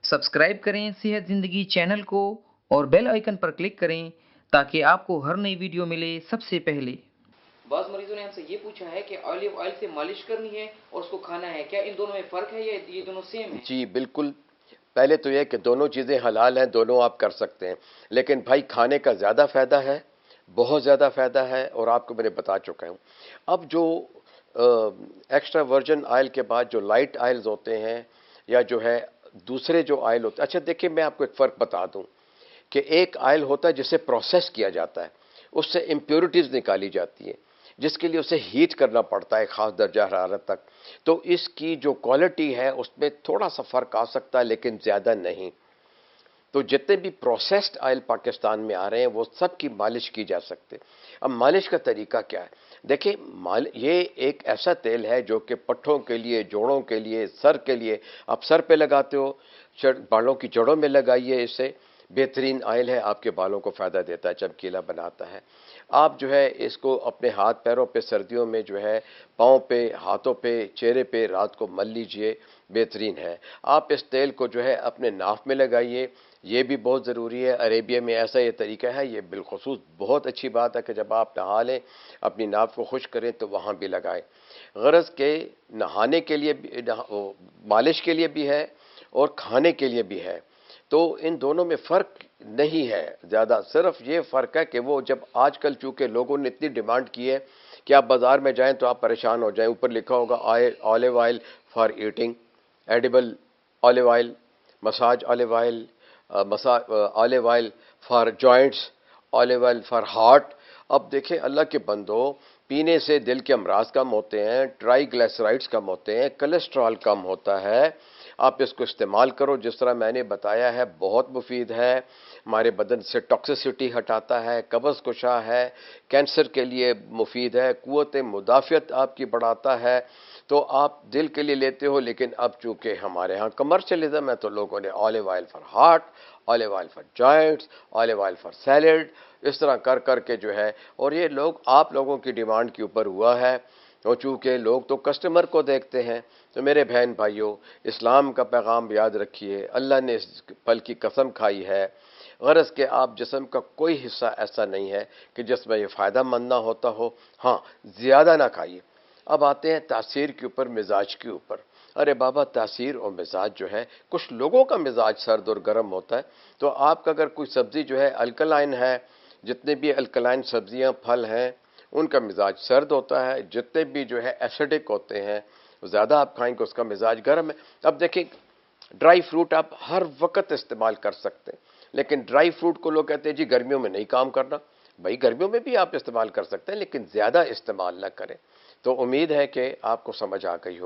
Subscribe करें सेहत जिंदगी चैनल को और बेल आइकन पर क्लिक करें ताकि आपको हर नई वीडियो मिले सबसे पहले। बाज़ मरीजों ने हमसे ये पूछा है कि ऑलिव ऑयल से मालिश करनी है और उसको खाना है, क्या इन दोनों में फ़र्क है या ये दोनों सेम है? जी बिल्कुल। पहले तो ये कि दोनों चीज़ें हलाल हैं, दोनों आप कर सकते हैं, लेकिन भाई खाने का ज़्यादा फ़ायदा है, बहुत ज़्यादा फ़ायदा है, और आपको मैंने बता चुका हूँ। अब जो एक्स्ट्रा वर्जिन ऑयल के बाद जो लाइट ऑयल्स होते हैं या जो है दूसरे जो ऑयल होते हैं, अच्छा देखिए मैं आपको एक फ़र्क बता दूं कि एक ऑयल होता है जिसे प्रोसेस किया जाता है, उससे इम्प्योरिटीज़ निकाली जाती हैं, जिसके लिए उसे हीट करना पड़ता है ख़ास दर्जा हरारत तक। तो इसकी जो क्वालिटी है उसमें थोड़ा सा फ़र्क आ सकता है, लेकिन ज़्यादा नहीं। तो जितने भी प्रोसेस्ड ऑयल पाकिस्तान में आ रहे हैं वो सब की मालिश की जा सकती है। अब मालिश का तरीका क्या है? देखिए, ये एक ऐसा तेल है जो कि पट्ठों के लिए, जोड़ों के लिए, सर के लिए, आप सर पे लगाते हो, बालों की जड़ों में लगाइए, इससे बेहतरीन ऑयल है, आपके बालों को फ़ायदा देता है, चमकीला बनाता है। आप जो है इसको अपने हाथ पैरों पे सर्दियों में जो है पाँव पे, हाथों पे, चेहरे पे रात को मल लीजिए, बेहतरीन है। आप इस तेल को जो है अपने नाक में लगाइए, ये भी बहुत ज़रूरी है। अरेबिया में ऐसा ये तरीका है, ये बिलखुसूस बहुत अच्छी बात है कि जब आप नहा लें अपनी नाक को खुश करें तो वहाँ भी लगाएं। गरज के नहाने के लिए भी, मालिश के लिए भी है और खाने के लिए भी है। तो इन दोनों में फ़र्क नहीं है ज़्यादा, सिर्फ ये फ़र्क है कि वो जब आजकल चूँकि लोगों ने इतनी डिमांड की है कि आप बाज़ार में जाएं तो आप परेशान हो जाएं, ऊपर लिखा होगा olive oil for eating, edible olive oil, massage olive oil, olive oil for joints, olive oil for heart. अब देखें अल्लाह के बंदो, पीने से दिल के अमराज कम होते हैं, ट्राइग्लिसराइड्स कम होते हैं, कोलेस्ट्रॉल कम होता है। आप इसको इस्तेमाल करो जिस तरह मैंने बताया है, बहुत मुफीद है, हमारे बदन से टॉक्सिसिटी हटाता है, कब्ज़ कुशा है, कैंसर के लिए मुफीद है, क़ुव्वत मुदाफ़ियत आपकी बढ़ाता है। तो आप दिल के लिए लेते हो, लेकिन अब चूँकि हमारे यहाँ कमर्शलिज्म है तो लोगों ने olive oil for heart, olive oil for joints, olive oil for salad, इस तरह कर कर के जो है, और ये लोग आप लोगों की डिमांड के ऊपर हुआ है। और चूँकि लोग तो कस्टमर को देखते हैं, तो मेरे बहन भाइयों, इस्लाम का पैगाम याद रखिए, अल्लाह ने इस फल की कसम खाई है। गरज के आप जिस्म का कोई हिस्सा ऐसा नहीं है कि जिसमें ये फ़ायदा मंद ना होता हो। हाँ, ज़्यादा ना खाइए। अब आते हैं तासीर के ऊपर, मिजाज के ऊपर। अरे बाबा, तासीर और मिजाज जो है, कुछ लोगों का मिजाज सर्द और गर्म होता है। तो आपका अगर कोई सब्ज़ी जो है अल्कलाइन है, जितने भी अल्कलाइन सब्जियां फल हैं उनका मिजाज सर्द होता है, जितने भी जो है एसिडिक होते हैं ज़्यादा आप खाएंगे उसका मिजाज गर्म है। अब देखिए, ड्राई फ्रूट आप हर वक्त इस्तेमाल कर सकते हैं, लेकिन ड्राई फ्रूट को लोग कहते हैं जी गर्मियों में नहीं काम करना। भाई गर्मियों में भी आप इस्तेमाल कर सकते हैं, लेकिन ज़्यादा इस्तेमाल ना करें। तो उम्मीद है कि आपको समझ आ गई हो।